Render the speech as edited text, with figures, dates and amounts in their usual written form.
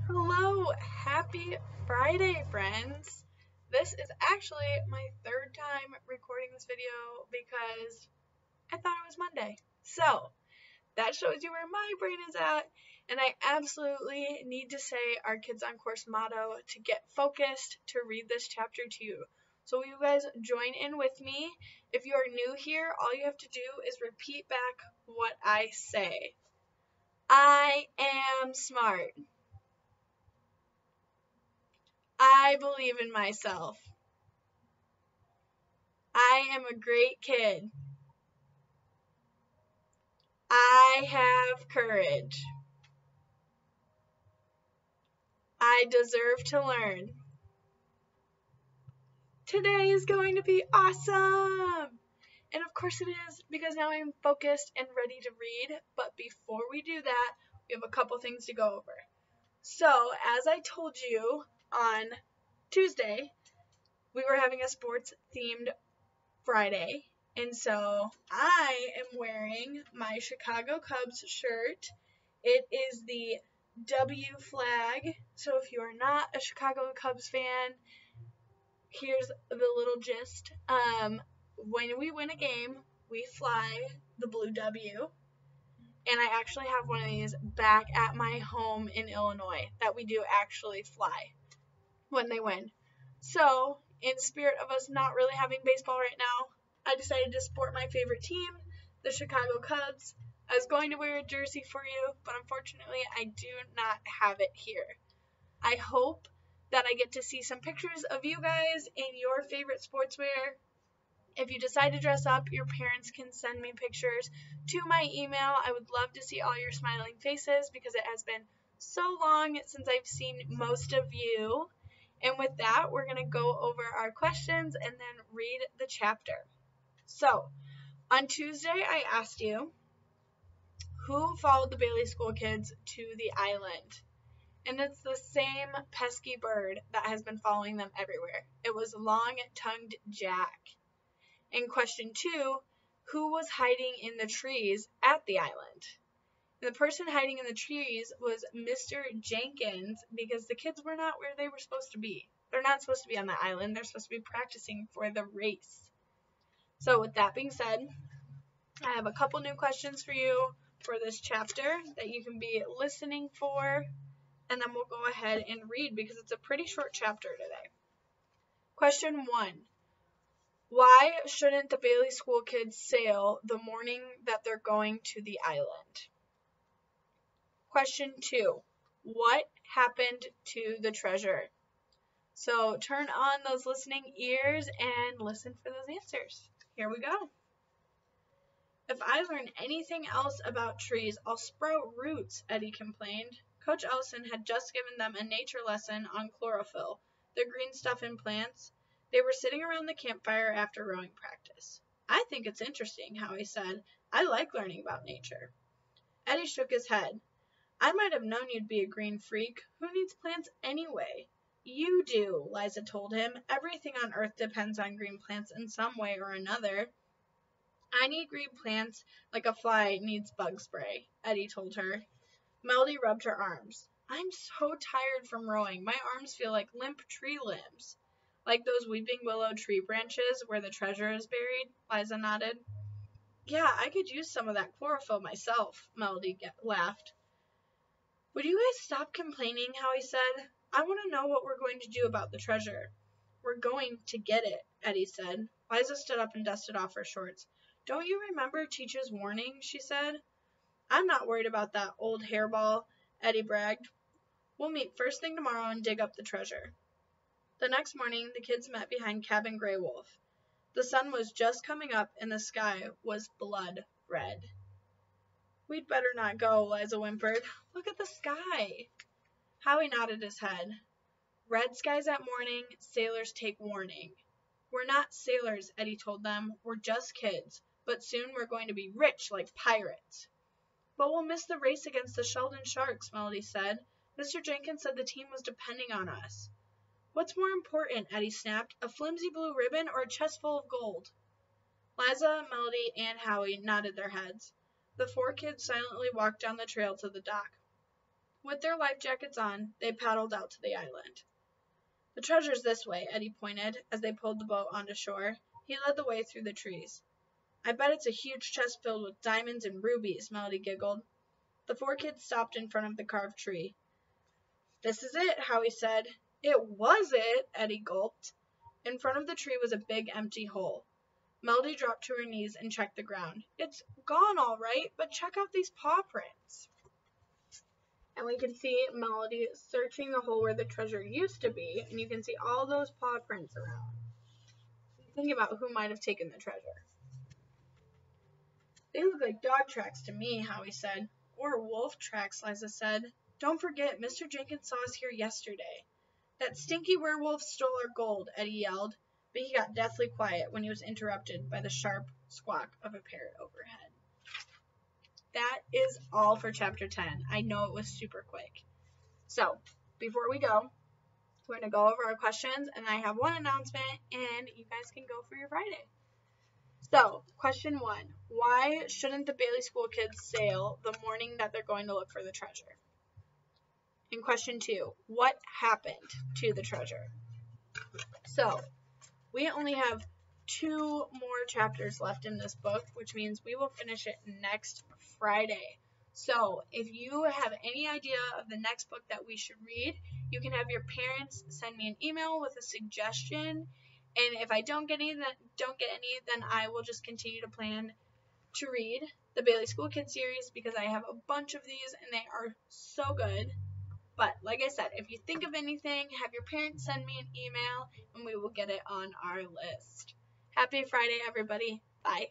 Hello, happy Friday, friends. This is actually my third time recording this video because I thought it was Monday. So, that shows you where my brain is at, and I absolutely need to say our Kids on Course motto to get focused to read this chapter to you. So, will you guys join in with me? If you are new here, all you have to do is repeat back what I say. I am smart. I believe in myself. I am a great kid. I have courage. I deserve to learn. Today is going to be awesome! And of course it is, because now I'm focused and ready to read. But before we do that, we have a couple things to go over. So, as I told you on Tuesday, we were having a sports-themed Friday. And so I am wearing my Chicago Cubs shirt. It is the W flag. So if you are not a Chicago Cubs fan, here's the little gist. When we win a game, we fly the blue W. And I actually have one of these back at my home in Illinois that we do actually fly when they win. So, in spirit of us not really having baseball right now, I decided to support my favorite team, the Chicago Cubs. I was going to wear a jersey for you, but unfortunately I do not have it here. I hope that I get to see some pictures of you guys in your favorite sportswear. If you decide to dress up, your parents can send me pictures to my email. I would love to see all your smiling faces because it has been so long since I've seen most of you. And with that, we're going to go over our questions and then read the chapter. So, on Tuesday, I asked you, who followed the Bailey School kids to the island? And it's the same pesky bird that has been following them everywhere. It was long-tongued Jack. And question 2, who was hiding in the trees at the island? And the person hiding in the trees was Mr. Jenkins because the kids were not where they were supposed to be. They're not supposed to be on the island. They're supposed to be practicing for the race. So with that being said, I have a couple new questions for you for this chapter that you can be listening for, and then we'll go ahead and read because it's a pretty short chapter today. Question 1. Why shouldn't the Bailey School kids sail the morning that they're going to the island? Question 2. What happened to the treasure? So turn on those listening ears and listen for those answers. Here we go. If I learn anything else about trees, I'll sprout roots, Eddie complained. Coach Ellison had just given them a nature lesson on chlorophyll, the green stuff in plants. They were sitting around the campfire after rowing practice. I think it's interesting, Howie said. I like learning about nature. Eddie shook his head. I might have known you'd be a green freak. Who needs plants anyway? You do, Liza told him. Everything on Earth depends on green plants in some way or another. I need green plants like a fly needs bug spray, Eddie told her. Melody rubbed her arms. I'm so tired from rowing. My arms feel like limp tree limbs. Like those weeping willow tree branches where the treasure is buried, Liza nodded. Yeah, I could use some of that chlorophyll myself, Melody laughed. Would you guys stop complaining, Howie said. I want to know what we're going to do about the treasure. We're going to get it, Eddie said. Liza stood up and dusted off her shorts. Don't you remember teacher's warning, she said. I'm not worried about that old hairball, Eddie bragged. We'll meet first thing tomorrow and dig up the treasure. The next morning, the kids met behind Cabin Grey Wolf. The sun was just coming up and the sky was blood red. We'd better not go, Liza whimpered. Look at the sky. Howie nodded his head. Red skies at morning, sailors take warning. We're not sailors, Eddie told them. We're just kids, but soon we're going to be rich like pirates. But we'll miss the race against the Sheldon Sharks, Melody said. Mr. Jenkins said the team was depending on us. What's more important, Eddie snapped, a flimsy blue ribbon or a chest full of gold? Liza, Melody, and Howie nodded their heads. The 4 kids silently walked down the trail to the dock. With their life jackets on, they paddled out to the island. The treasure's this way, Eddie pointed, as they pulled the boat onto shore. He led the way through the trees. I bet it's a huge chest filled with diamonds and rubies, Melody giggled. The 4 kids stopped in front of the carved tree. This is it, Howie said. It was it, Eddie gulped. In front of the tree was a big empty hole. Melody dropped to her knees and checked the ground. It's gone all right, but check out these paw prints. And we can see Melody searching the hole where the treasure used to be, and you can see all those paw prints around. Think about who might have taken the treasure. They look like dog tracks to me, Howie said. Or wolf tracks, Liza said. Don't forget, Mr. Jenkins saw us here yesterday. That stinky werewolf stole our gold, Eddie yelled, but he got deathly quiet when he was interrupted by the sharp squawk of a parrot overhead. That is all for Chapter 10. I know it was super quick. So, before we go, we're going to go over our questions, and I have one announcement, and you guys can go for your Friday. So, question 1. Why shouldn't the Bailey School kids sail the morning that they're going to look for the treasure? And question 2. What happened to the treasure? So, we only have 2 more chapters left in this book, which means we will finish it next Friday. So, if you have any idea of the next book that we should read, you can have your parents send me an email with a suggestion. And if I don't get any, then I will just continue to plan to read the Bailey School Kids series because I have a bunch of these and they are so good. But like I said, if you think of anything, have your parents send me an email and we will get it on our list. Happy Friday, everybody. Bye.